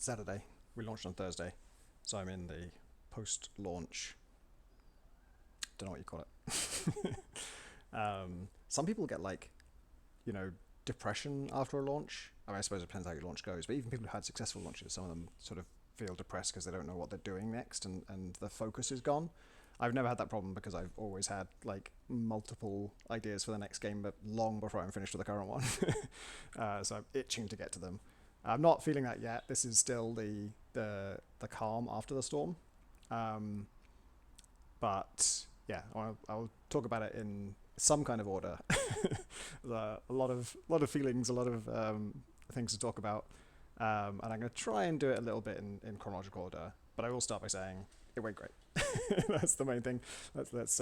it's Saturday. We launched on Thursday, so I'm in the post-launch. Don't know what you call it. Some people get like, you know, depression after a launch. I mean, I suppose it depends how your launch goes, but even people who had successful launches, some of them sort of feel depressed because they don't know what they're doing next, and the focus is gone. I've never had that problem because I've always had like multiple ideas for the next game, but long before I'm finished with the current one. So I'm itching to get to them. I'm not feeling that yet. This is still the calm after the storm. Um, but yeah, I'll talk about it in some kind of order. A lot of feelings, a lot of things to talk about, and I'm going to try and do it a little bit in chronological order. But I will start by saying it went great. That's the main thing. Let's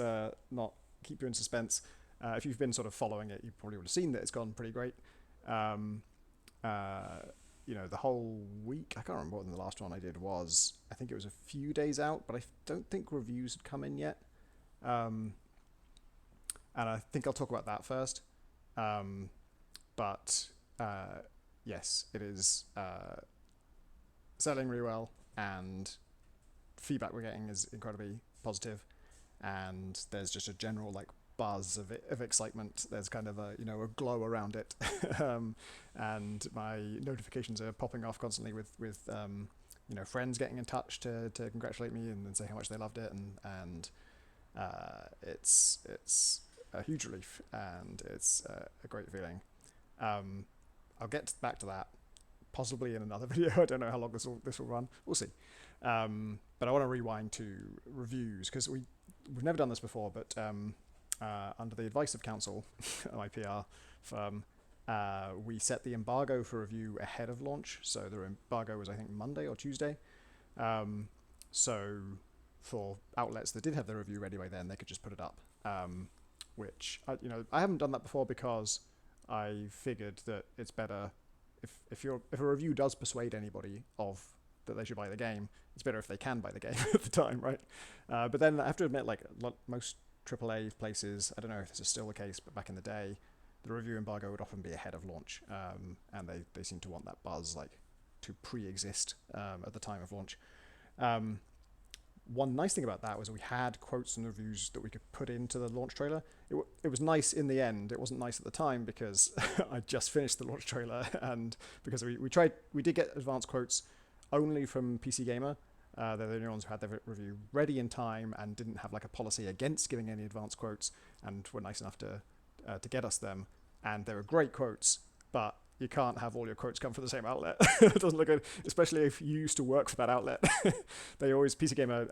not keep you in suspense. If you've been sort of following it, you probably would have seen that it's gone pretty great. Um, uh, the whole week, I can't remember what the last one I did was. I think it was a few days out, but I don't think reviews had come in yet. Um, and I think I'll talk about that first. Um, but yes, it is selling really well, and feedback we're getting is incredibly positive, and there's just a general like buzz of excitement. There's kind of a glow around it, and my notifications are popping off constantly with friends getting in touch to congratulate me and say how much they loved it, and it's a huge relief, and it's a great feeling. I'll get back to that possibly in another video. I don't know how long this will run. We'll see. But I want to rewind to reviews because we've never done this before. But under the advice of counsel, my PR firm, we set the embargo for review ahead of launch. So the embargo was, I think, Monday or Tuesday. So for outlets that did have the review ready by then, they could just put it up. Which I haven't done that before because I figured that it's better if a review does persuade anybody of that they should buy the game, it's better if they can buy the game at the time, right? But then I have to admit, like most AAA places, I don't know if this is still the case, but back in the day, the review embargo would often be ahead of launch, and they seem to want that buzz like to pre-exist at the time of launch. One nice thing about that was we had quotes and reviews that we could put into the launch trailer. It was nice in the end. It wasn't nice at the time because I just finished the launch trailer, and because we did get advanced quotes only from PC Gamer. They're the only ones who had their review ready in time and didn't have like a policy against giving any advanced quotes, and were nice enough to get us them. And they were great quotes, but you can't have all your quotes come from the same outlet. It doesn't look good, especially if you used to work for that outlet. They always, PC Gamer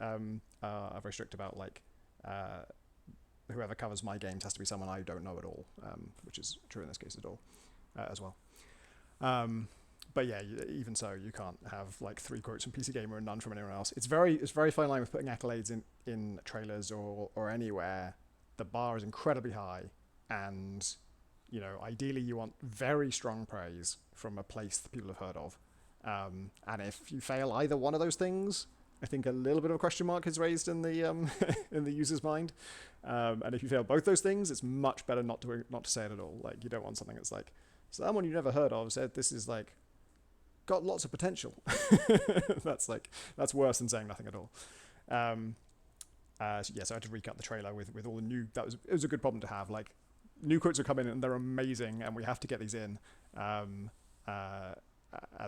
are very strict about like whoever covers my games has to be someone I don't know at all, which is true in this case as well. But yeah, even so, you can't have like 3 quotes from PC Gamer and none from anyone else. It's very fine line with putting accolades in trailers or anywhere. The bar is incredibly high, and ideally you want very strong praise from a place that people have heard of. And if you fail either one of those things, I think a little bit of a question mark is raised in the in the user's mind. And if you fail both those things, it's much better not to say it at all. Like, you don't want something that's like, someone you never heard of said this is like got lots of potential. That's worse than saying nothing at all. So I had to recut the trailer with all the new. It was a good problem to have. Like, new quotes are coming in and they're amazing, and we have to get these in. And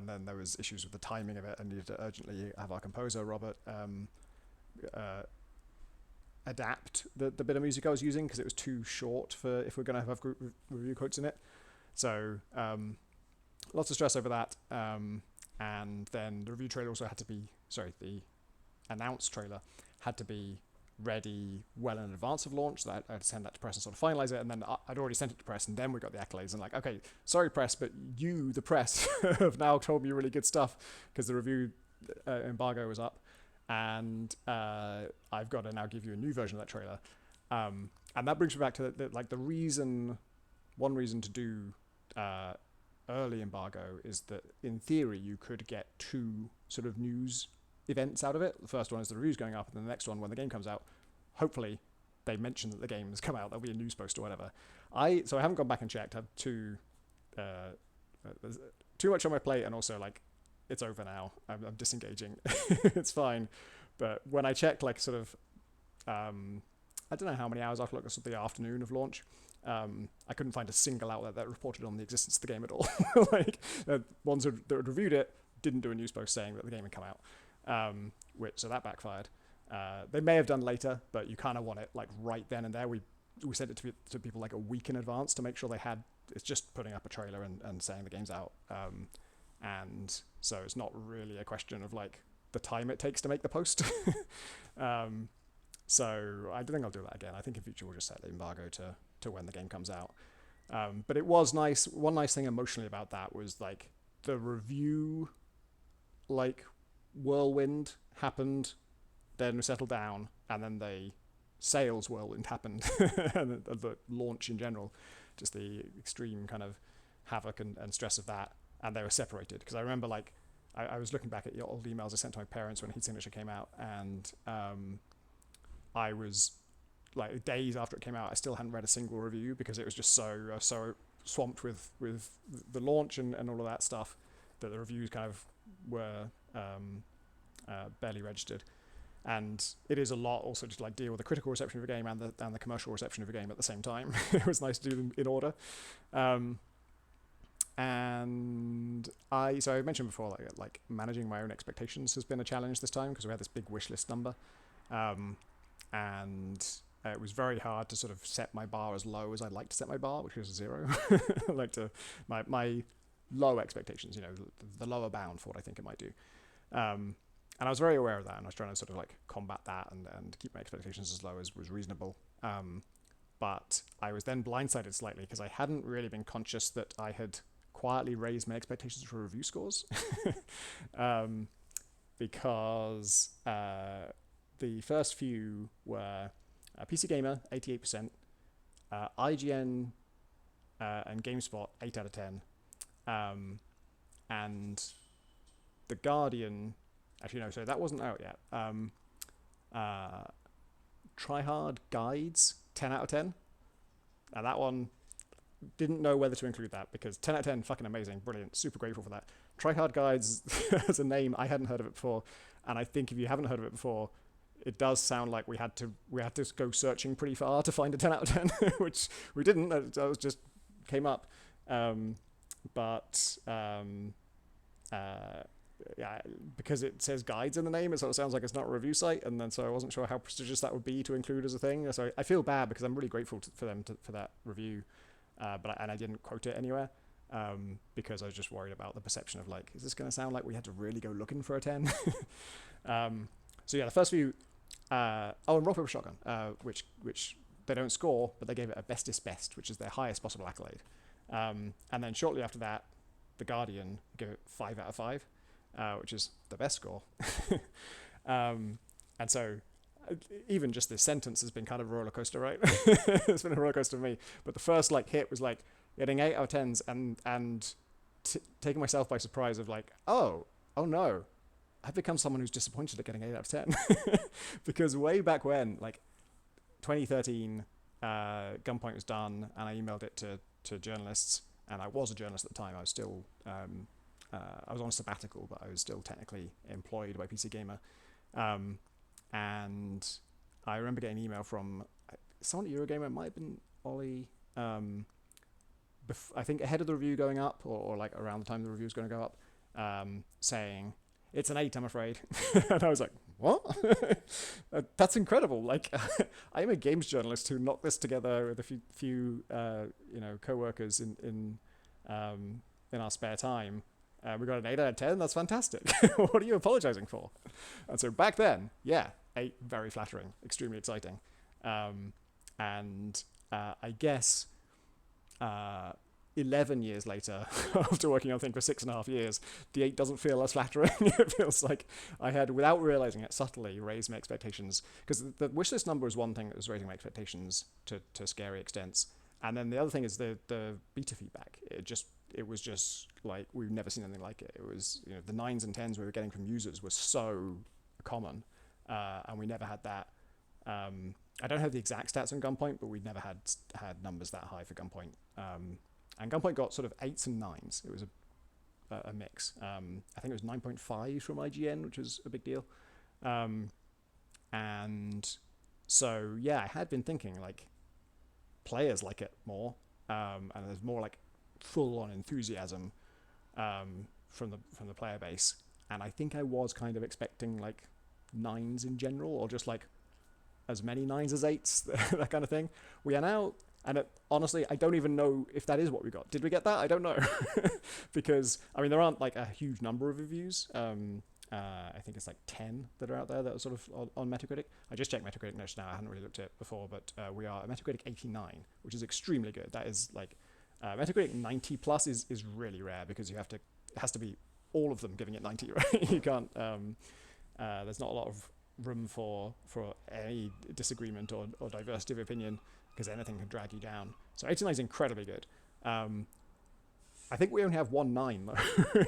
then there was issues with the timing of it. I needed to urgently have our composer Robert adapt the bit of music I was using because it was too short for if we're going to have group review quotes in it. So lots of stress over that. And then the review trailer also had to be, the announced trailer had to be ready well in advance of launch. So I had to send that to press and sort of finalize it. And then I'd already sent it to press, and then we got the accolades. And like, okay, sorry press, but you, the press, have now told me really good stuff because the review embargo was up. And I've got to now give you a new version of that trailer. And that brings me back to one reason to do early embargo is that in theory you could get 2 sort of news events out of it. The first one is the reviews going up, and then the next one, when the game comes out, hopefully they mention that the game has come out. There'll be a news post or whatever. So I haven't gone back and checked. I have too much on my plate, and also like it's over now. I'm disengaging. It's fine. But when I checked, like, sort of, I don't know how many hours after, like, sort of the afternoon of launch, I couldn't find a single outlet that reported on the existence of the game at all. Like, ones that had reviewed it didn't do a news post saying that the game had come out, so that backfired. They may have done later, but you kind of want it like right then and there. We sent it to people like a week in advance to make sure they had. It's just putting up a trailer and saying the game's out, and so it's not really a question of like the time it takes to make the post. So I don't think I'll do that again. I think in future we'll just set the embargo to when the game comes out. But it was nice. One nice thing emotionally about that was like the review, like whirlwind happened, then settled down, and then the sales whirlwind happened, and the launch in general, just the extreme kind of havoc and stress of that, and they were separated. Because I remember, like, I was looking back at your old emails I sent to my parents when Heat Signature came out, and I was like days after it came out, I still hadn't read a single review because it was just so swamped with the launch and all of that stuff that the reviews kind of were barely registered. And it is a lot also to like deal with the critical reception of a game and the commercial reception of a game at the same time. It was nice to do them in order. And I mentioned before, like managing my own expectations has been a challenge this time because we had this big wish list number, and it was very hard to sort of set my bar as low as I'd like to set my bar, which was 0. I like to my low expectations, the lower bound for what I think it might do. And I was very aware of that, and I was trying to sort of like combat that and keep my expectations as low as was reasonable. But I was then blindsided slightly because I hadn't really been conscious that I had quietly raised my expectations for review scores. Because the first few were PC Gamer, 88%, IGN and GameSpot, 8 out of 10, and The Guardian. Actually, no, so that wasn't out yet. Try Hard Guides, 10 out of 10. Now that one, didn't know whether to include that because 10 out of 10, fucking amazing, brilliant, super grateful for that. Try Hard Guides as a name, I hadn't heard of it before, and I think if you haven't heard of it before, it does sound like we had to go searching pretty far to find a 10 out of 10, which we didn't. That was just came up, yeah, because it says guides in the name, it sort of sounds like it's not a review site, and then so I wasn't sure how prestigious that would be to include as a thing. So I feel bad because I'm really grateful for them for that review, but I didn't quote it anywhere because I was just worried about the perception of like, is this going to sound like we had to really go looking for a 10? So yeah, the first few, and Rock Paper Shotgun, which they don't score, but they gave it a bestest best, which is their highest possible accolade, and then shortly after that, The Guardian gave it 5 out of 5. Which is the best score. And so even just this sentence has been kind of a roller coaster, right? It's been a roller coaster for me. But the first like hit was like getting 8 out of 10s and taking myself by surprise of like, oh no, I've become someone who's disappointed at getting 8 out of 10. Because way back when, like 2013, Gunpoint was done and I emailed it to journalists, and I was a journalist at the time. I was still I was on a sabbatical, but I was still technically employed by PC Gamer. And I remember getting an email from someone at Eurogamer, it might have been Ollie, I think ahead of the review going up, or like around the time the review was going to go up, saying, it's an 8, I'm afraid. And I was like, what? That's incredible. Like, I'm a games journalist who knocked this together with a few co-workers in our spare time. We got an 8 out of 10. That's fantastic. What are you apologizing for? And so back then, yeah, 8, very flattering, extremely exciting. And I guess 11 years later, after working on Think for 6.5 years, the 8 doesn't feel as flattering. It feels like I had, without realizing it, subtly raised my expectations. Because the wishlist number was one thing that was raising my expectations to scary extents. And then the other thing is the beta feedback. It was just like, we've never seen anything like it. It was, the 9s and 10s we were getting from users was so common, and we never had that. I don't have the exact stats on Gunpoint, but we'd never had numbers that high for Gunpoint. And Gunpoint got sort of 8s and 9s. It was a mix. I think it was 9.5 from IGN, which was a big deal. Um, and so yeah, I had been thinking like players like it more, and there's more like full on enthusiasm from the player base. And I think I was kind of expecting like nines in general, or just like as many nines as eights, that kind of thing. We are now, and honestly, I don't even know if that is what we got. Did we get that? I don't know, because I mean there aren't like a huge number of reviews. I think it's like 10 that are out there that are sort of on Metacritic. I just checked Metacritic notes now. I hadn't really looked at it before, but we are a Metacritic 89, which is extremely good. That is like Metacritic 90 plus is really rare because it has to be all of them giving it 90, right? You can't. There's not a lot of room for any disagreement or diversity of opinion because anything can drag you down. So 89 is incredibly good. I think we only have 1 9 though.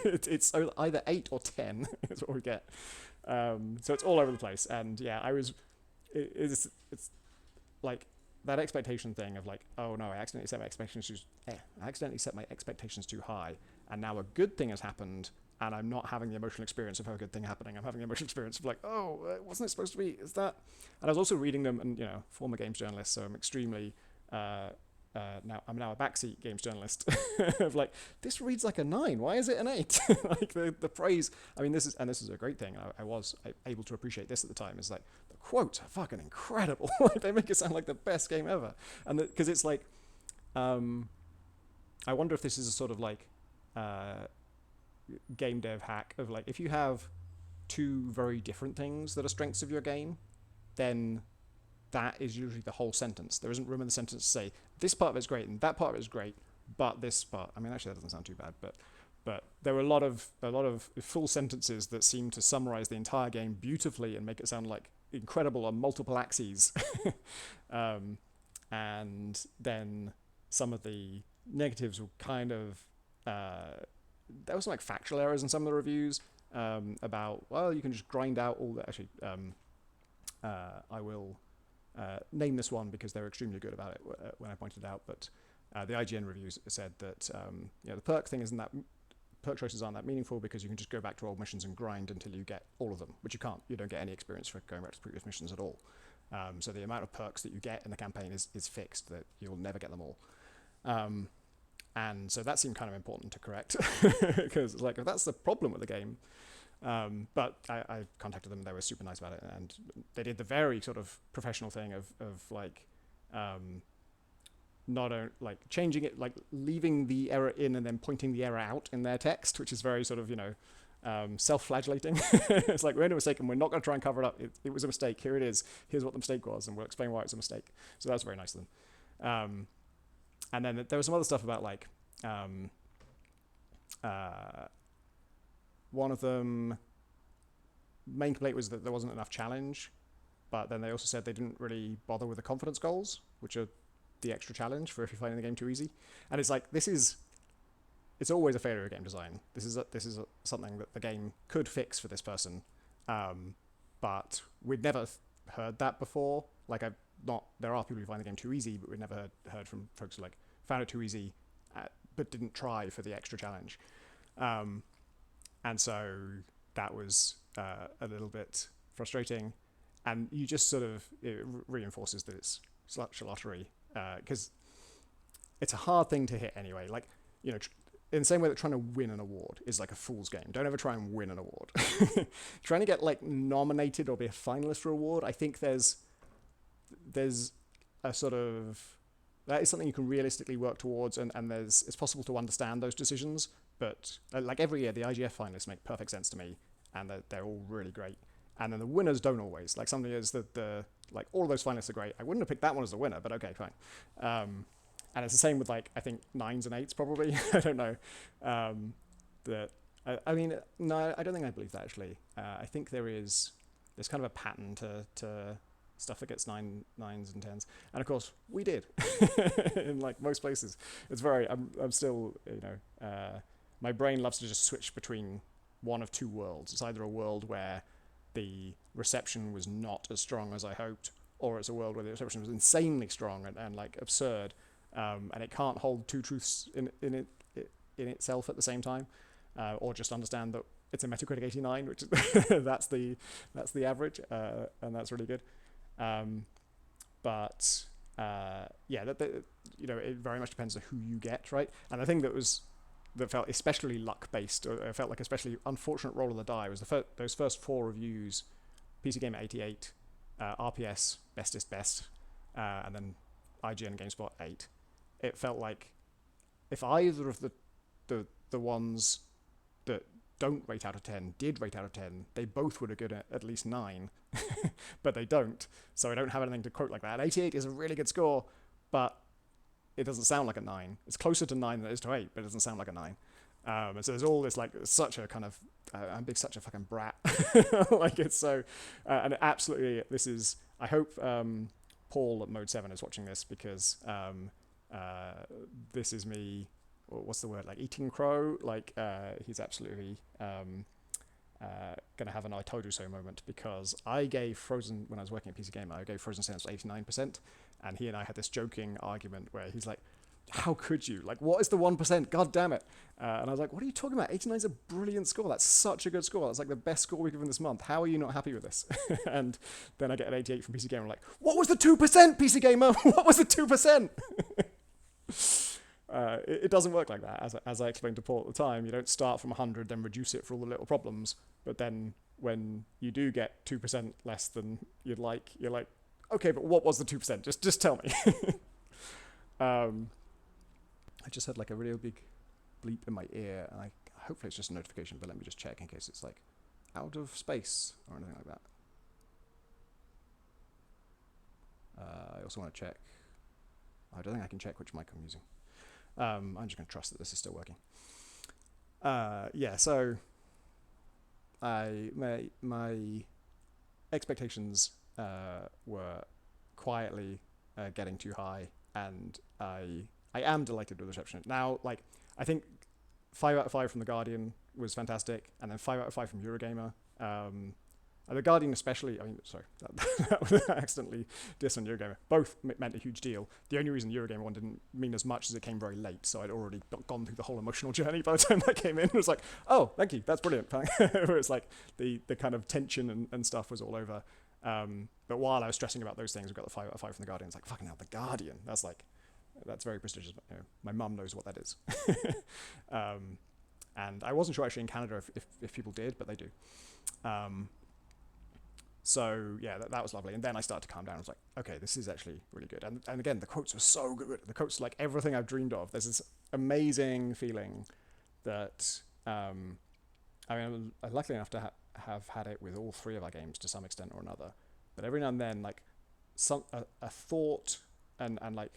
It's either 8 or 10 is what we get. So it's all over the place. And yeah, it's like that expectation thing of like, oh no, I accidentally set my expectations too high, and now a good thing has happened, and I'm not having the emotional experience of a good thing happening. I'm having the emotional experience of like, oh, wasn't it supposed to be? Is that? And I was also reading them, and former games journalist, so I'm extremely. I'm now a backseat games journalist of like, this reads like a 9. Why is it an 8? Like the praise. I mean, this is a great thing. I was able to appreciate this at the time. Is like the quotes are fucking incredible. Like they make it sound like the best game ever. And because it's like, I wonder if this is a sort of like game dev hack of like, if you have two very different things that are strengths of your game, then that is usually the whole sentence. There isn't room in the sentence to say this part of it's great and that part of it's great, but this part. I mean, actually, that doesn't sound too bad, but there were a lot of full sentences that seem to summarize the entire game beautifully and make it sound like incredible on multiple axes. And then some of the negatives were kind of there was some like factual errors in some of the reviews about, well, you can just grind out all the. Actually, I will. Name this one because they were extremely good about it when I pointed it out, but the IGN reviews said that the perk choices aren't that meaningful because you can just go back to old missions and grind until you get all of them, which you can't. You don't get any experience for going back to previous missions at all. So the amount of perks that you get in the campaign is fixed, that you'll never get them all. And so that seemed kind of important to correct because it's like, if that's the problem with the game. But I contacted them. They were super nice about it, and they did the very sort of professional thing of like not like changing it, like leaving the error in and then pointing the error out in their text, which is very sort of self-flagellating. It's like, we made a mistake and we're not going to try and cover it up. It was a mistake. Here it is. Here's what the mistake was, and we'll explain why it's a mistake. So that's very nice of them. And then there was some other stuff about like. One of them, main complaint was that there wasn't enough challenge, but then they also said they didn't really bother with the confidence goals, which are the extra challenge for if you're finding the game too easy. And it's like, it's always a failure of game design. This is something that the game could fix for this person, but we'd never heard that before. Like there are people who find the game too easy, but we'd never heard from folks who like found it too easy, but didn't try for the extra challenge. And so that was a little bit frustrating. And you just sort of, it reinforces that it's such a lottery because it's a hard thing to hit anyway. Like, in the same way that trying to win an award is like a fool's game. Don't ever try and win an award. Trying to get like nominated or be a finalist for an award, I think there's a sort of, that is something you can realistically work towards, and it's possible to understand those decisions. But like every year, the IGF finalists make perfect sense to me, and they're all really great. And then the winners don't always. Like some years, the like all of those finalists are great. I wouldn't have picked that one as the winner, but okay, fine. And it's the same with like, I think 9s and 8s probably. I don't know. I mean, no, I don't think I believe that actually. I think there's kind of a pattern to stuff that gets 9s and 10s, and of course we did in like most places. It's very. I'm still my brain loves to just switch between one of two worlds. It's either a world where the reception was not as strong as I hoped, or it's a world where the reception was insanely strong and like absurd, and it can't hold two truths in itself at the same time. or just understand that it's a Metacritic 89, which is that's the average, and that's really good. Um, but yeah, it very much depends on who you get, right? And the thing that felt especially luck based, or felt like especially unfortunate roll of the die, was those first four reviews: PC Gamer 88, RPS bestest best, and then IGN GameSpot 8. It felt like if either of the ones that don't rate out of 10 did rate out of 10, they both would have good at least 9, but they don't. So I don't have anything to quote like that. 88 is a really good score, but it doesn't sound like a 9. It's closer to 9 than it is to 8, but it doesn't sound like a 9. And so there's all this, like, such a kind of, I'm being such a fucking brat. Like, it's so, and absolutely, this is, I hope Paul at Mode 7 is watching this, because this is me, what's the word, like, eating crow. Like, he's absolutely going to have an I told you so moment, because I gave Frozen, when I was working at PC Gamer, I gave Frozen Sense 89%, and he and I had this joking argument where he's like, how could you? Like, what is the 1%? God damn it. And I was like, what are you talking about? 89 is a brilliant score. That's such a good score. That's like the best score we've given this month. How are you not happy with this? And then I get an 88 from PC Gamer. I'm like, what was the 2%, PC Gamer? What was the 2%? It doesn't work like that. As I explained to Paul at the time, you don't start from 100, then reduce it for all the little problems. But then when you do get 2% less than you'd like, you're like, okay, but what was the 2%? Just tell me. I just had like a real big bleep in my ear, and hopefully it's just a notification, but let me just check in case it's like out of space or anything like that. I also want to check. I don't think I can check which mic I'm using. I'm just going to trust that this is still working. Yeah, so my expectations were quietly getting too high, and I am delighted with the reception. Now, like, I think 5 out of 5 from The Guardian was fantastic, and then 5 out of 5 from Eurogamer. The Guardian especially, I mean, sorry, that was accidentally diss on Eurogamer. Both meant a huge deal. The only reason Eurogamer one didn't mean as much as it came very late, so I'd already gone through the whole emotional journey by the time that came in. It was like, oh, thank you, that's brilliant. Where it's like the kind of tension and stuff was all over. But while I was stressing about those things, we got the 5 out of 5 from The Guardian. It's like, fucking hell, The Guardian. That's very prestigious. My mum knows what that is. And I wasn't sure actually in Canada if people did, but they do. So yeah, that was lovely. And then I started to calm down. I was like, okay, this is actually really good. And again, the quotes were so good. The quotes are like everything I've dreamed of. There's this amazing feeling that, I mean, I'm lucky enough to have had it with all 3 of our games to some extent or another. But every now and then, like, a thought and like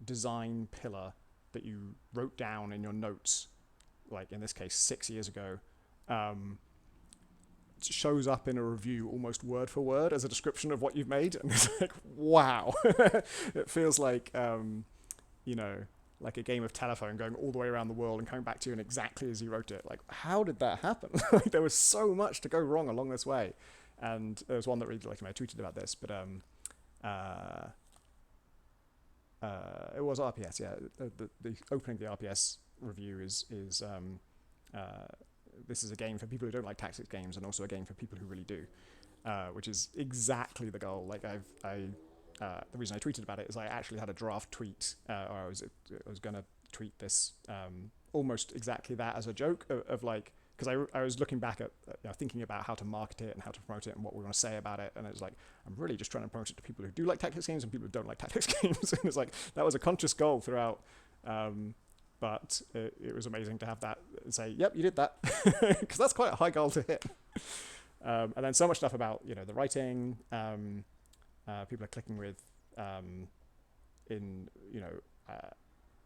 design pillar that you wrote down in your notes, like in this case 6 years ago, shows up in a review almost word for word as a description of what you've made, and it's like, wow. It feels like like a game of telephone going all the way around the world and coming back to you and exactly as you wrote it. Like, how did that happen? Like, there was so much to go wrong along this way. And there was one that really, like, I tweeted about this, but it was RPS, yeah. The opening of the RPS review is this is a game for people who don't like tactics games, and also a game for people who really do, which is exactly the goal. Like, the reason I tweeted about it is I actually had a draft tweet, or I was gonna tweet this almost exactly that as a joke of like, because I was looking back at thinking about how to market it and how to promote it and what we want to say about it, and it was like, I'm really just trying to promote it to people who do like tactics games and people who don't like tactics games. And it's like, that was a conscious goal throughout, but it was amazing to have that and say, yep, you did that, because that's quite a high goal to hit. And then so much stuff about the writing, people are clicking with in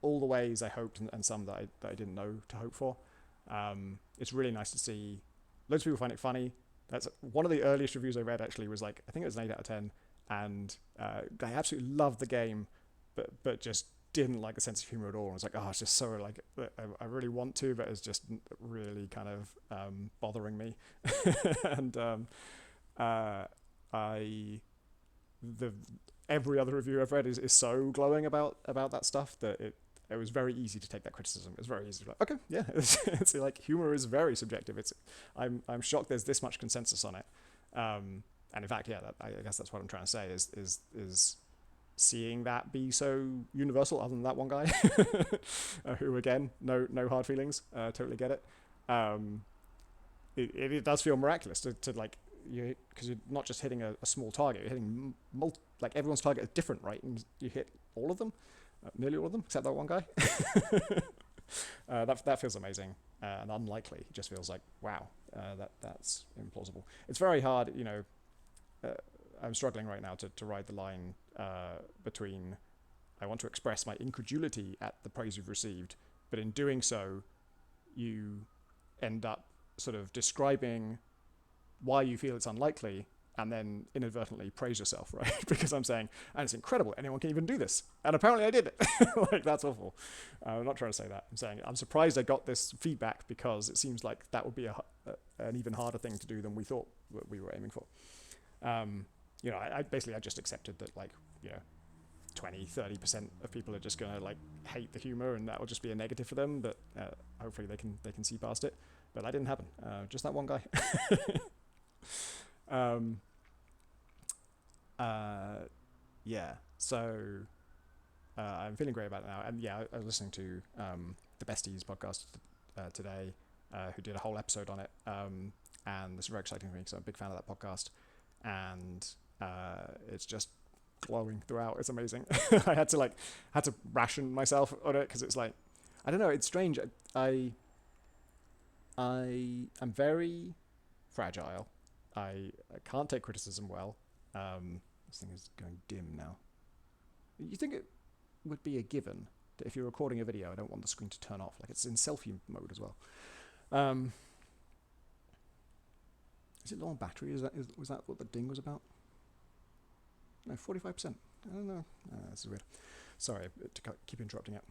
all the ways I hoped, and some that I didn't know to hope for. It's really nice to see loads of people find it funny. That's one of the earliest reviews I read, actually, was like, I think it was an 8 out of 10, and I absolutely loved the game, but just didn't like the sense of humor at all. I was like, oh, it's just so, like, I really want to, but it's just really kind of bothering me. And every other review I've read is so glowing about that stuff that It was very easy to take that criticism. It's very easy to be like, okay, yeah, it's like humor is very subjective. I'm shocked there's this much consensus on it. And in fact, yeah, I guess that's what I'm trying to say is seeing that be so universal, other than that one guy, who again, no hard feelings, totally get it. It does feel miraculous to like because you're not just hitting a small target, you're hitting like everyone's target is different, right? And you hit all of them, nearly all of them, except that one guy. That feels amazing and unlikely. It just feels like wow, that's implausible. It's very hard, I'm struggling right now to ride the line between I want to express my incredulity at the praise you've received, but in doing so, you end up sort of describing why you feel it's unlikely and then inadvertently praise yourself, right? Because I'm saying, and it's incredible, anyone can even do this. And apparently I did it. Like, that's awful. I'm not trying to say that. I'm saying I'm surprised I got this feedback because it seems like that would be an even harder thing to do than we thought we were aiming for. I just accepted that, like, 20-30% of people are just going to like hate the humor and that will just be a negative for them, but hopefully they can see past it. But that didn't happen. Just that one guy. So I'm feeling great about it now. And yeah, I was listening to the Besties podcast today, who did a whole episode on it. And this is very exciting for me because I'm a big fan of that podcast. And it's just glowing throughout. It's amazing. I had to ration myself on it because it's like, I don't know, it's strange. I am very fragile. I can't take criticism well. This thing is going dim now. You think it would be a given that if you're recording a video, I don't want the screen to turn off. Like, it's in selfie mode as well. Is it low on battery? Was that what the ding was about? No, 45%. I don't know. This is weird. Sorry to keep interrupting it.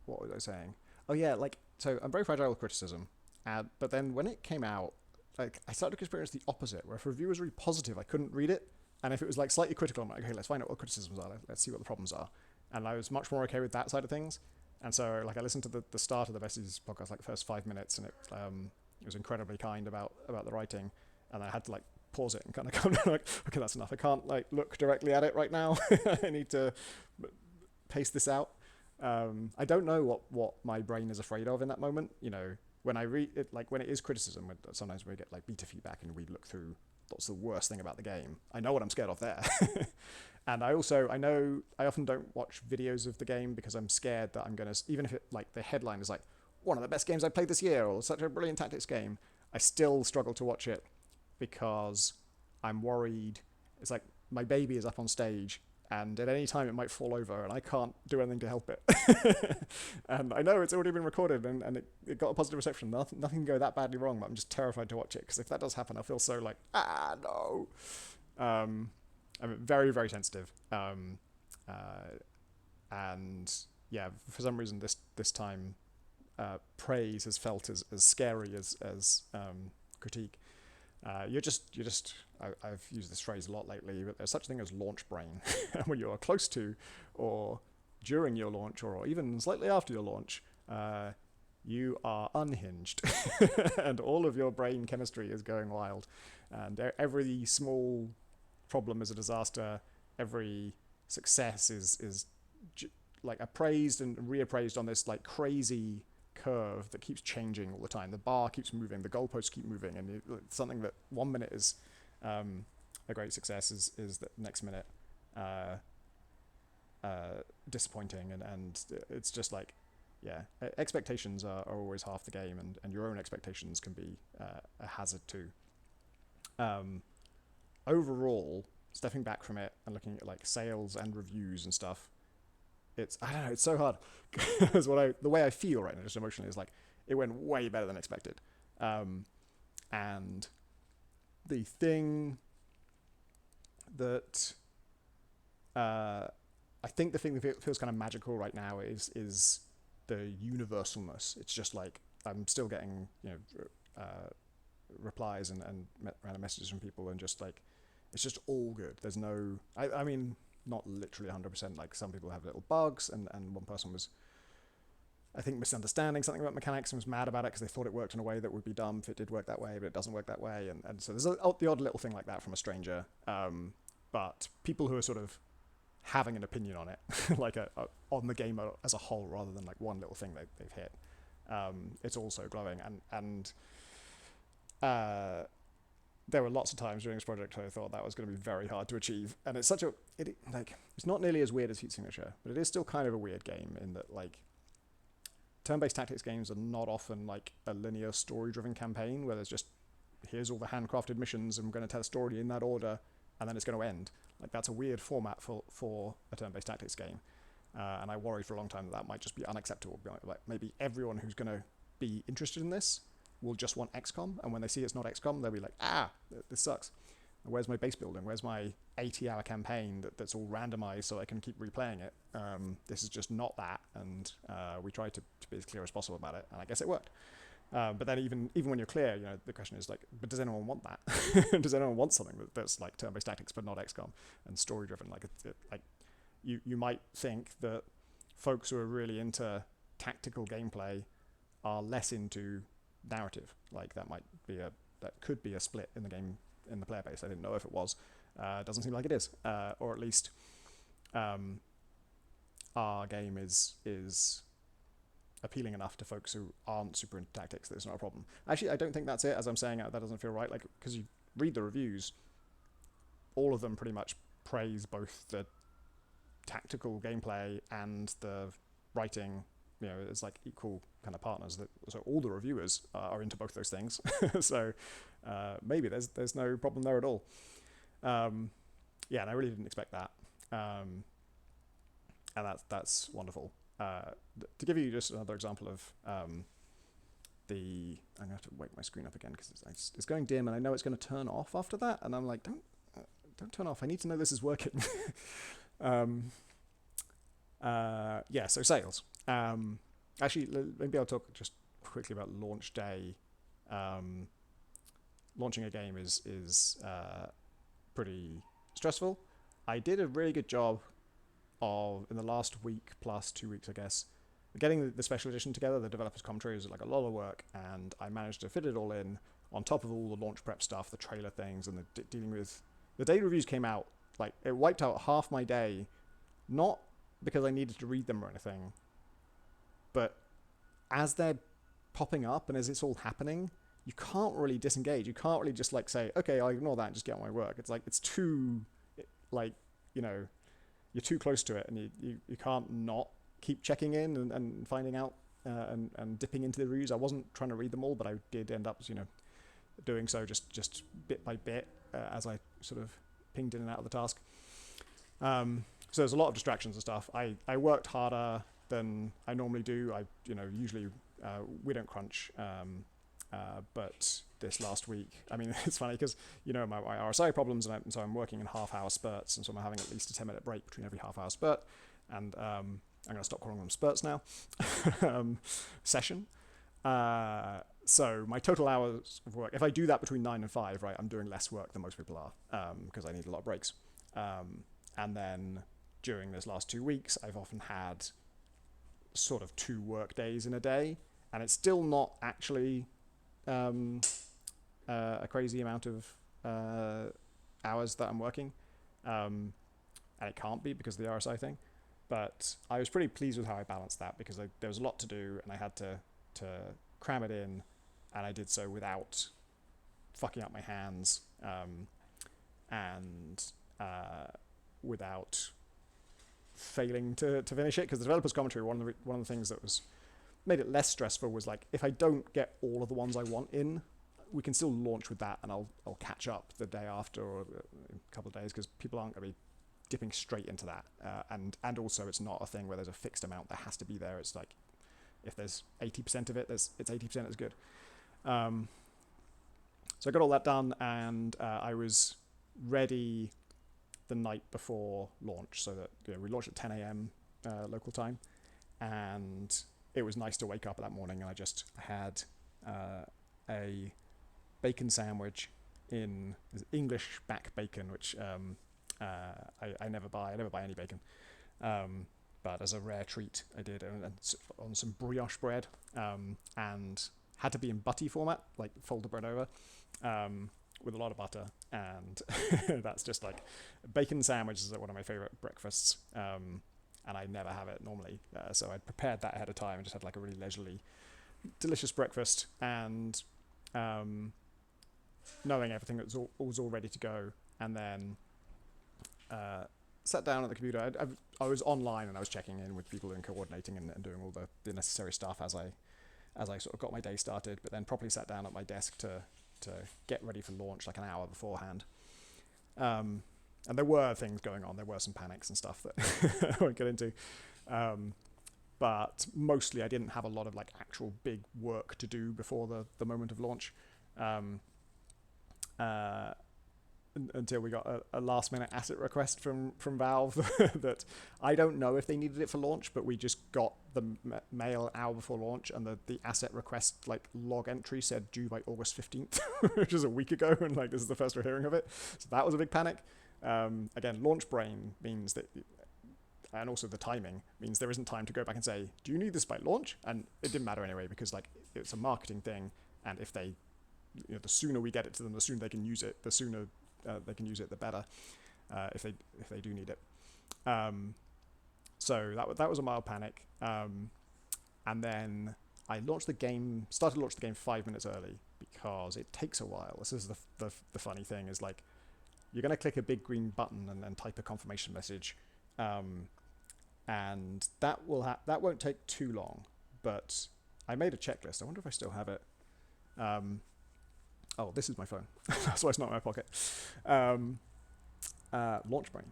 What was I saying? Oh yeah, so I'm very fragile with criticism. But then when it came out, like, I started to experience the opposite, where if a review was really positive, I couldn't read it. And if it was like slightly critical, I'm like, okay, let's find out what criticisms are. Let's see what the problems are. And I was much more okay with that side of things. And so, like, I listened to the start of the Besties podcast, like the first 5 minutes, and it was incredibly kind about the writing. And I had to like pause it and kind of come like, okay, that's enough. I can't like look directly at it right now. I need to pace this out. I don't know what my brain is afraid of in that moment. When I read it, like when it is criticism, sometimes we get like beta feedback and we look through what's the worst thing about the game. I know what I'm scared of there. And I often don't watch videos of the game because I'm scared that I'm going to, even if it like the headline is like one of the best games I played this year or such a brilliant tactics game, I still struggle to watch it because I'm worried. It's like my baby is up on stage and at any time it might fall over and I can't do anything to help it. And I know it's already been recorded and it got a positive reception. Nothing can go that badly wrong, but I'm just terrified to watch it because if that does happen, I feel so like, no. I'm very, very sensitive. And yeah, for some reason this time praise has felt as scary as critique. I've used this phrase a lot lately, but there's such a thing as launch brain. When you're close to or during your launch or even slightly after your launch, you are unhinged and all of your brain chemistry is going wild. And every small problem is a disaster. Every success is like appraised and reappraised on this like crazy curve that keeps changing all the time. The bar keeps moving, the goalposts keep moving, and something that 1 minute is a great success is the next minute disappointing, and it's just like, yeah, expectations are always half the game, and your own expectations can be a hazard too. Overall, stepping back from it and looking at like sales and reviews and stuff, I don't know, it's so hard because the way I feel right now, just emotionally, is like it went way better than expected. And the thing that I think the thing that feels kind of magical right now is the universalness. It's just like I'm still getting replies and random messages from people, and just like it's just all good. There's no, I mean, not literally 100%. Like some people have little bugs, and one person was, I think, misunderstanding something about mechanics and was mad about it because they thought it worked in a way that would be dumb if it did work that way, but it doesn't work that way. And so there's the odd little thing like that from a stranger. But people who are sort of having an opinion on it, like on the game as a whole, rather than like one little thing they've hit, it's also glowing. And there were lots of times during this project I thought that was going to be very hard to achieve. And it's it's not nearly as weird as Heat Signature, but it is still kind of a weird game in that, like, turn-based tactics games are not often like a linear story-driven campaign where there's just, here's all the handcrafted missions and we're going to tell a story in that order and then it's going to end. Like, that's a weird format for a turn-based tactics game. And I worried for a long time that might just be unacceptable. Like, maybe everyone who's going to be interested in this will just want XCOM, and when they see it's not XCOM, they'll be like, this sucks. Where's my base building? Where's my 80-hour campaign that's all randomized so I can keep replaying it? This is just not that, and we tried to be as clear as possible about it, and I guess it worked. But then even when you're clear, the question is like, but does anyone want that? Does anyone want something that's like turn-based tactics but not XCOM and story-driven? Like, you might think that folks who are really into tactical gameplay are less into narrative. Like, that could be a split in the game, in the player base. I didn't know if it was. Doesn't seem like it is, or at least our game is appealing enough to folks who aren't super into tactics that it's not a problem. Actually, I don't think that's it. As I'm saying that doesn't feel right. Like, because you read the reviews, all of them pretty much praise both the tactical gameplay and the writing. It's like equal kind of partners. So all the reviewers are into both those things. So maybe there's no problem there at all. And I really didn't expect that. And that's wonderful. To give you just another example of I'm going to have to wake my screen up again because it's going dim, and I know it's going to turn off after that. And I'm like, don't turn off. I need to know this is working. So sales. Actually, maybe I'll talk just quickly about launch day. Launching a game is pretty stressful. I did a really good job in the last week plus 2 weeks, I guess, getting the special edition together. The developer's commentary is like a lot of work, and I managed to fit it all in on top of all the launch prep stuff, the trailer things, and dealing with the day reviews came out. Like, it wiped out half my day, not because I needed to read them or anything, but as they're popping up and as it's all happening, you can't really disengage. You can't really just like say, okay, I'll ignore that and just get on my work. It's like, it's too, like, you're too close to it, and you can't not keep checking in and finding out and dipping into the reviews. I wasn't trying to read them all, but I did end up, doing so just bit by bit as I sort of pinged in and out of the task. So there's a lot of distractions and stuff. I worked harder than I normally do. Usually we don't crunch, but this last week, I mean, it's funny because my RSI problems, and so I'm working in half-hour spurts, and so I'm having at least a 10-minute break between every half-hour spurt, and I'm going to stop calling them spurts now. Session. So my total hours of work, if I do that between 9 and 5, right, I'm doing less work than most people are, because I need a lot of breaks. And then during this last 2 weeks, I've often had sort of 2 work days in a day, and it's still not actually a crazy amount of hours that I'm working, and it can't be because of the RSI thing. But I was pretty pleased with how I balanced that, because there was a lot to do, and I had to cram it in, and I did so without fucking up my hands, and without failing to finish it. Because the developer's commentary, one of the things that was made it less stressful was like, if I don't get all of the ones I want in, we can still launch with that, and I'll catch up the day after or a couple of days, because people aren't going to be dipping straight into that, and also it's not a thing where there's a fixed amount that has to be there. It's like, if there's 80% of it, it's 80% as good. So I got all that done, and I was ready the night before launch, so that we launched at 10 a.m. Local time, and it was nice to wake up that morning, and I just had a bacon sandwich in English back bacon, which I never buy any bacon. But as a rare treat, I did on some brioche bread, and had to be in butty format, like fold the bread over, with a lot of butter, and that's just like bacon sandwiches are one of my favorite breakfasts, and I never have it normally, so I'd prepared that ahead of time and just had like a really leisurely, delicious breakfast, and knowing everything that was all ready to go, and then sat down at the computer. I was online and I was checking in with people and coordinating and doing all the necessary stuff as I sort of got my day started, but then properly sat down at my desk to get ready for launch like an hour beforehand. And there were things going on. There were some panics and stuff that I won't get into. But mostly I didn't have a lot of like actual big work to do before the moment of launch. Until we got a last minute asset request from Valve that I don't know if they needed it for launch, but we just got the mail an hour before launch, and the asset request like log entry said due by August 15th, which is a week ago, and like this is the first we're hearing of it. So that was a big panic. Again, launch brain means that, and also the timing means there isn't time to go back and say, do you need this by launch? And it didn't matter anyway, because like it's a marketing thing, and if they, the sooner we get it to them, the sooner they can use it, the sooner they can use it, the better, if they do need it. So that was a mild panic, and then I started to launch the game 5 minutes early because it takes a while. This is the funny thing, is like you're going to click a big green button and then type a confirmation message, and that won't take too long. But I made a checklist. I wonder if I still have it. Oh, this is my phone. That's why it's not in my pocket. Launch brain.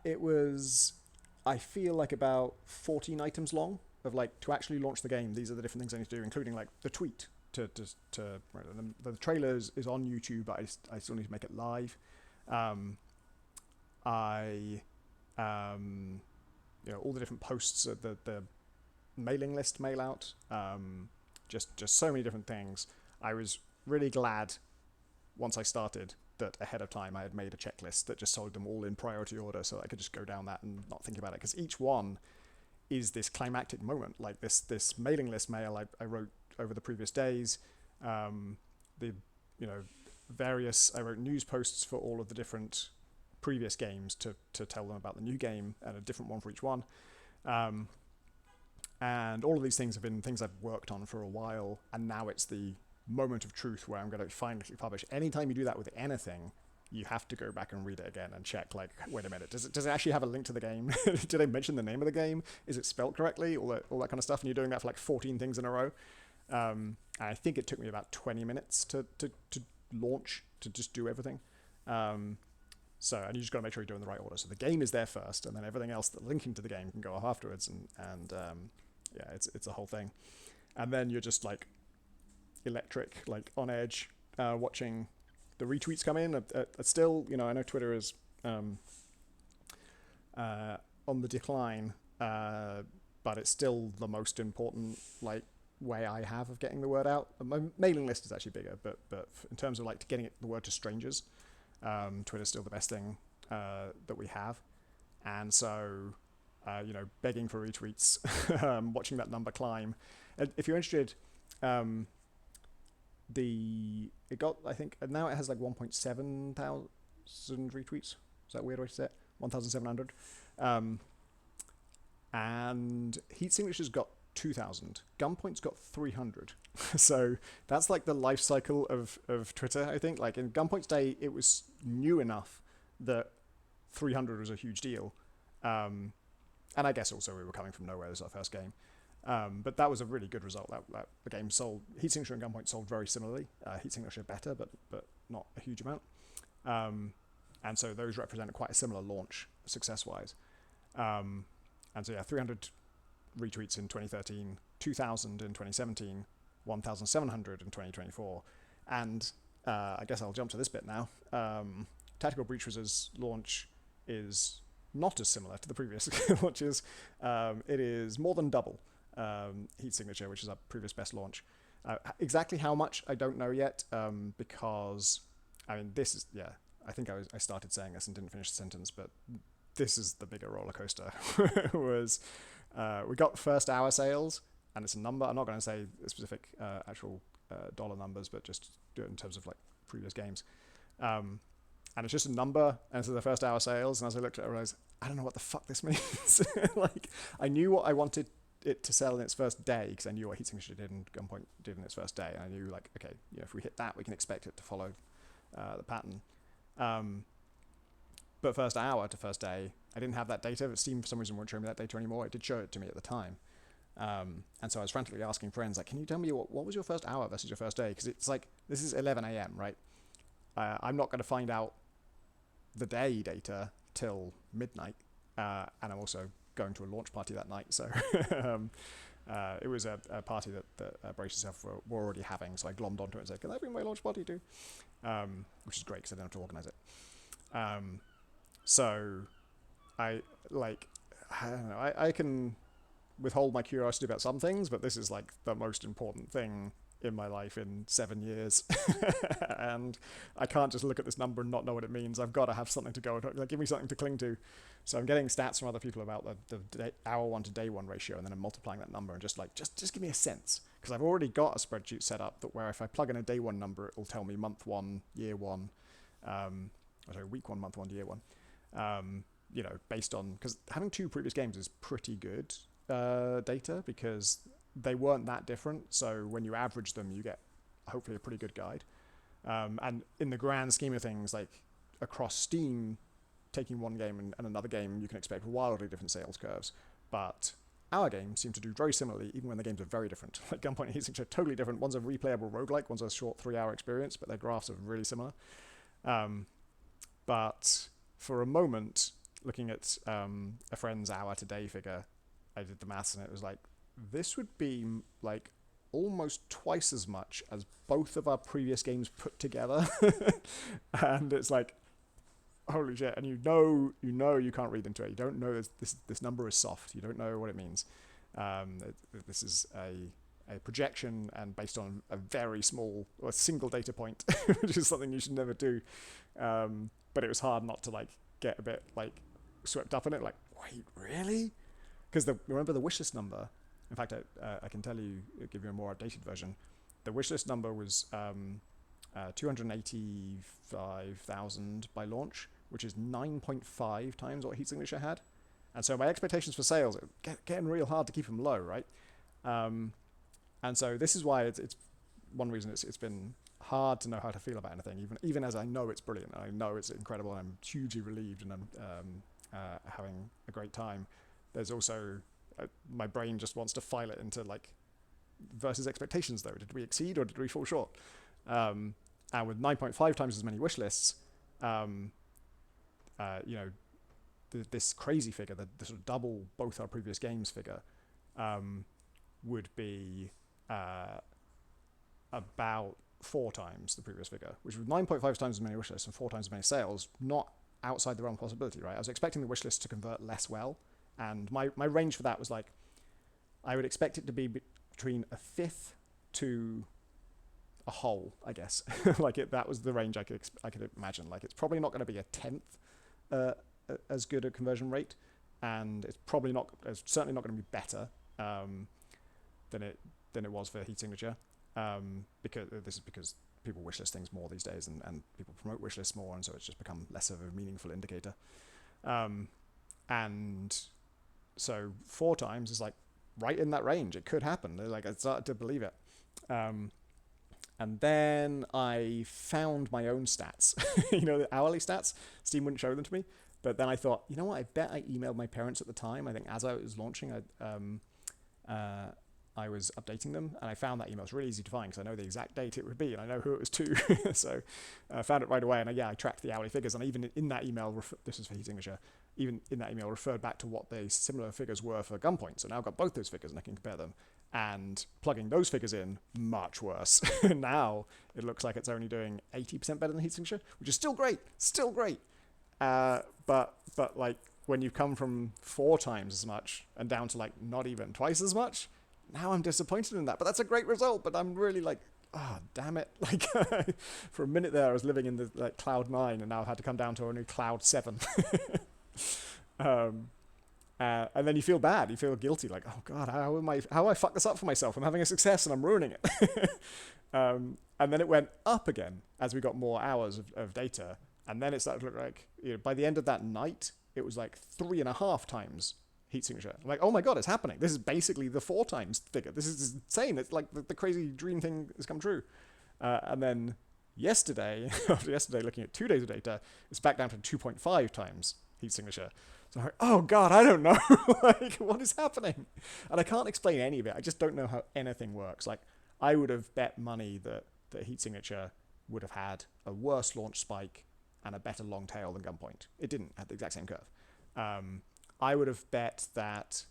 It was, I feel like about 14 items long of like, to actually launch the game, these are the different things I need to do, including like the tweet to the trailer is on YouTube, but I still need to make it live. All the different posts, the mailing list mail out, just so many different things. I was really glad once I started that ahead of time I had made a checklist that just told them all in priority order, so I could just go down that and not think about it, because each one is this climactic moment. Like this mailing list mail I wrote over the previous days, I wrote news posts for all of the different previous games to tell them about the new game, and a different one for each one. And all of these things have been things I've worked on for a while, and now it's the moment of truth where I'm going to finally publish. Anytime you do that with anything, you have to go back and read it again and check, like, wait a minute, does it actually have a link to the game? Did I mention the name of the game? Is it spelled correctly? All that kind of stuff. And you're doing that for like 14 things in a row. And I think it took me about 20 minutes to launch, to just do everything. And you just got to make sure you're doing the right order. So the game is there first, and then everything else that linking to the game can go off afterwards. And it's a whole thing. And then you're just like electric, like on edge, watching the retweets come in. Still, I know Twitter is on the decline, but it's still the most important like way I have of getting the word out. My mailing list is actually bigger, but in terms of like getting the word to strangers, Twitter's still the best thing that we have. And so, begging for retweets, watching that number climb. And if you're interested, it got, I think now it has like 1.7 thousand retweets. Is that a weird way to say it? 1,700. And Heat Signature's got 2,000. Gunpoint's got 300. So that's like the life cycle of Twitter, I think. Like in Gunpoint's day, it was new enough that 300 was a huge deal. And I guess also we were coming from nowhere. This was our first game. But that was a really good result. That the game sold. Heat Signature and Gunpoint sold very similarly. Heat Signature better, but not a huge amount. And so those represent quite a similar launch success-wise. And so 300 retweets in 2013, 2,000 in 2017, 1,700 in 2024. And I guess I'll jump to this bit now. Tactical Breach Wizard's launch is not as similar to the previous launches. It is more than double Heat Signature, which is our previous best launch. Exactly how much, I don't know yet, because, I mean, this is, I think I started saying this and didn't finish the sentence, but this is the bigger roller coaster. Was we got first hour sales, and it's a number. I'm not going to say specific actual dollar numbers, but just do it in terms of like previous games. And it's just a number, and so the first hour sales. And as I looked at it, I realized I don't know what the fuck this means. Like, I knew what I wanted it to sell in its first day because I knew what Heat Signature did and Gunpoint did in its first day. And I knew, like, okay, if we hit that, we can expect it to follow the pattern. But first hour to first day, I didn't have that data. But Steam, for some reason, won't show me that data anymore. It did show it to me at the time. And so I was frantically asking friends, like, can you tell me what was your first hour versus your first day? Because it's like, this is 11 a.m., right? I'm not going to find out the day data till midnight. And I'm also going to a launch party that night. So it was a party that Brace Yourself were already having. So I glommed onto it and said, can I bring my launch party too? Which is great because I don't have to organize it. So I don't know, I can withhold my curiosity about some things, but this is like the most important thing in my life in 7 years. And I can't just look at this number and not know what it means. I've got to have something to go, like, give me something to cling to. So I'm getting stats from other people about the hour one to day one ratio, and then I'm multiplying that number and just give me a sense. Because I've already got a spreadsheet set up that where if I plug in a day one number, it will tell me month one, year one, week one, month one, year one. Based on, because having two previous games is pretty good data because they weren't that different. So when you average them, you get hopefully a pretty good guide. And in the grand scheme of things, like across Steam, taking one game and another game, you can expect wildly different sales curves. But our games seem to do very similarly, even when the games are very different. Like Gunpoint and Heat Signature are totally different. One's a replayable roguelike, one's a short 3-hour experience, but their graphs are really similar. But for a moment, looking at a friend's hour to day figure, I did the maths and it was like, this would be like almost twice as much as both of our previous games put together. And it's like, holy shit. And you can't read into it. You don't know this number is soft. You don't know what it means. This is a projection and based on a very small or a single data point, which is something you should never do. But it was hard not to like get a bit like swept up in it. Like, wait, really? Because remember the wishlist number. In fact, I can tell you, give you a more updated version. The wishlist number was 285,000 by launch, which is 9.5 times what Heat Signature had. And so my expectations for sales are getting real hard to keep them low, right? And so this is why it's one reason it's been hard to know how to feel about anything, even as I know it's brilliant, and I know it's incredible, and I'm hugely relieved, and I'm having a great time. There's also my brain just wants to file it into like versus expectations though. Did we exceed or did we fall short? And with 9.5 times as many wish lists, this crazy figure, the sort of double both our previous games figure, would be about 4 times the previous figure, which was 9.5 times as many wish lists and 4 times as many sales, not outside the realm of possibility, right? I was expecting the wish list to convert less well. And my range for that was like, I would expect it to be between a fifth to a whole, I guess. That was the range I could imagine. Like, it's probably not going to be a tenth as good a conversion rate, and it's certainly not going to be better than it was for Heat Signature. Because people wishlist things more these days, and people promote wishlists more, and so it's just become less of a meaningful indicator. And so 4 times is like right in that range. It could happen. Like, I started to believe it. And then I found my own stats, the hourly stats. Steam wouldn't show them to me. But then I thought, you know what? I bet I emailed my parents at the time. I think as I was launching, I was updating them, and I found that email. It's really easy to find because I know the exact date it would be, and I know who it was to. So I found it right away, and I tracked the hourly figures, and even in that email, this is for Heat Signature, even in that email referred back to what the similar figures were for Gunpoint. So now I've got both those figures, and I can compare them. And plugging those figures in, much worse. Now it looks like it's only doing 80% better than Heat Signature, which is still great. But like when you come from 4 times as much and down to like not even twice as much, now I'm disappointed in that. But that's a great result. But I'm really like, oh, damn it. Like, for a minute there, I was living in the like cloud 9, and now I've had to come down to only cloud 7. um, and then you feel bad. You feel guilty. Like, oh God, how I fuck this up for myself? I'm having a success and I'm ruining it. And then it went up again as we got more hours of data. And then it started to look like, by the end of that night, it was like 3.5 times heat signature. I'm like, oh my God, it's happening. This is basically the 4 times figure. This is insane. It's like the crazy dream thing has come true. And then yesterday, after yesterday looking at 2 days of data, it's back down to 2.5 times heat signature. So I'm like, oh God, I don't know. Like, what is happening? And I can't explain any of it. I just don't know how anything works. Like, I would have bet money that heat signature would have had a worse launch spike and a better long tail than Gunpoint. It didn't have the exact same curve. I would have bet that,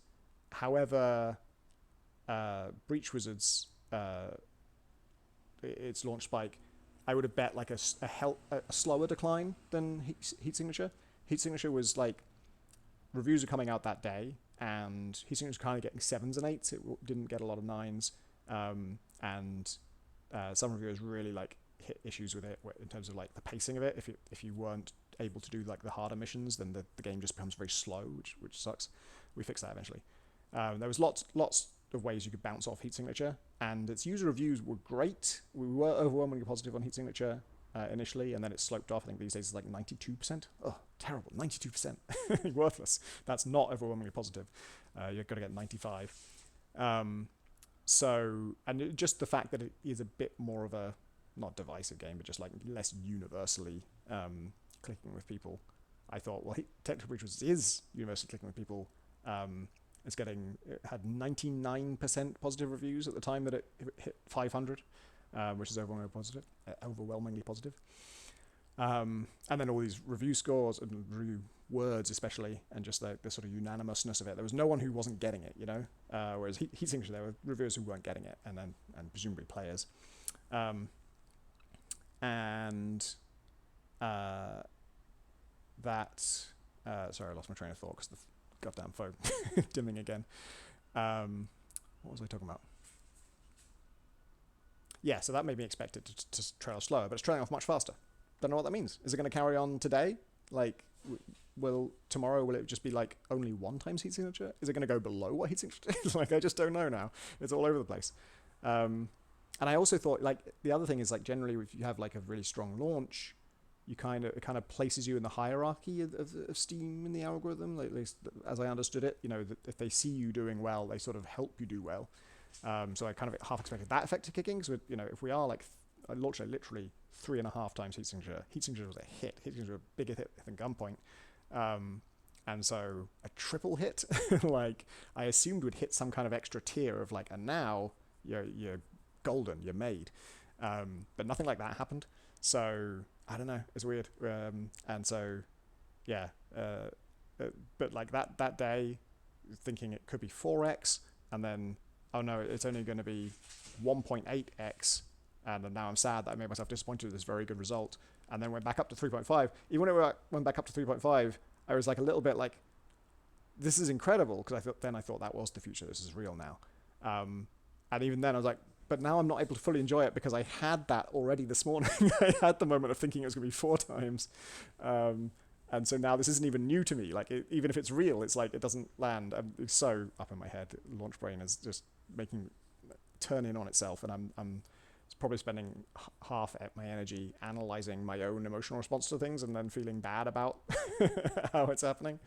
however, Breach Wizards, its launch spike, I would have bet like a slower decline than heat signature. Heat signature was like, reviews are coming out that day, and heat signature was kind of getting 7s and 8s. It didn't get a lot of 9s, and some reviewers really like hit issues with it in terms of like the pacing of it. If you weren't able to do like the harder missions, then the game just becomes very slow, which sucks. We fixed that eventually. There was lots of ways you could bounce off heat signature, and its user reviews were great. We were overwhelmingly positive on heat signature initially, and then it sloped off. I think these days it's like 92%. Oh, terrible, 92%. Worthless. That's not overwhelmingly positive. You've got to get 95. So, and just the fact that it is a bit more of a, not divisive game, but just like less universally clicking with people. I thought, well, Technical Breach is universally clicking with people. It had 99% positive reviews at the time that it hit 500, which is overwhelmingly positive. And then all these review scores and review words especially, and just the sort of unanimousness of it. There was no one who wasn't getting it, whereas heat signature, there were reviewers who weren't getting it, and presumably players. Sorry, I lost my train of thought because the goddamn phone dimming again. What was I talking about? Yeah, so that made me expect it to trail slower, but it's trailing off much faster. Don't know what that means. Is it going to carry on today? Like, will it just be like only 1 times heat signature? Is it going to go below what heat signature is? Like, I just don't know now. It's all over the place. And I also thought, like, the other thing is, like, generally if you have like a really strong launch, it kind of places you in the hierarchy of Steam in the algorithm, like, at least as I understood it. That if they see you doing well, they sort of help you do well. So I kind of half expected that effect to kick in, because if we are like, I launched literally 3.5 times heat signature. Heat signature was a hit. Heat signature was a bigger hit than Gunpoint. And so a triple hit, like, I assumed would hit some kind of extra tier of like, and now you're golden, you're made. But nothing like that happened. So I don't know. It's weird. And so, yeah. But like that day, thinking it could be 4x, and then, oh no, it's only going to be 1.8x. And now I'm sad that I made myself disappointed with this very good result. And then went back up to 3.5. Even when it went back up to 3.5, I was like a little bit like, this is incredible, because I thought that was the future. This is real now. And even then I was like, but now I'm not able to fully enjoy it because I had that already this morning. I had the moment of thinking it was going to be 4 times. And so now this isn't even new to me. Like, even if it's real, it's like it doesn't land. It's so up in my head. Launch Brain is just turn in on itself, and I'm probably spending half my energy analyzing my own emotional response to things and then feeling bad about how it's happening.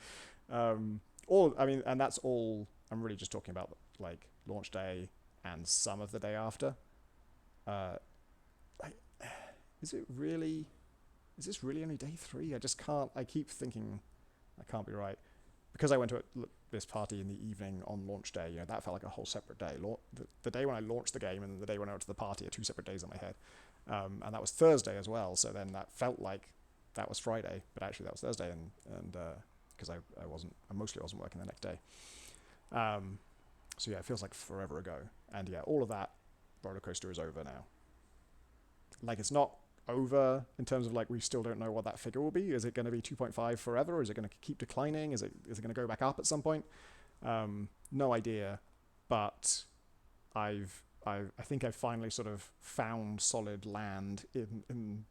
And that's all. I'm really just talking about like launch day and some of the day after. Is this really only day 3? I just can't. I keep thinking that can't be right, because I went to this party in the evening on launch day. That felt like a whole separate day. The day when I launched the game and the day when I went to the party are 2 separate days in my head. And that was Thursday as well. So then that felt like that was Friday, but actually that was Thursday, and because I mostly wasn't working the next day. So yeah, it feels like forever ago. And yeah, all of that roller coaster is over now. Like, it's not over in terms of like, we still don't know what that figure will be. Is it going to be 2.5 forever, or is it going to keep declining? Is it going to go back up at some point? No idea. But I've I think I finally sort of found solid land in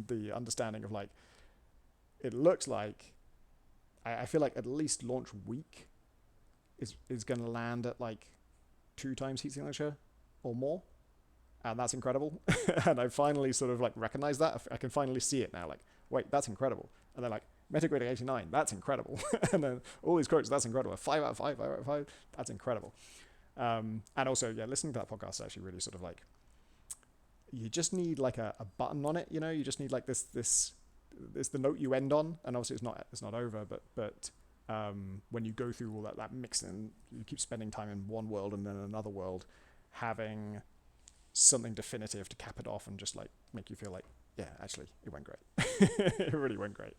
the understanding of like, it looks like I feel like at least launch week is going to land at like 2 times heat signature or more, and that's incredible. And I finally sort of like recognize that. I can finally see it now. Like, wait, that's incredible. And then like Metacritic 89, that's incredible. And then all these quotes, that's incredible. 5 out of 5, 5 out of 5, that's incredible. And also, yeah, listening to that podcast is actually really sort of like, you just need like a button on it, you know. You just need like this the note you end on, and obviously it's not over, but when you go through all that mixing, you keep spending time in one world and then another world, having something definitive to cap it off and just like make you feel like, yeah, actually it went great. It really went great.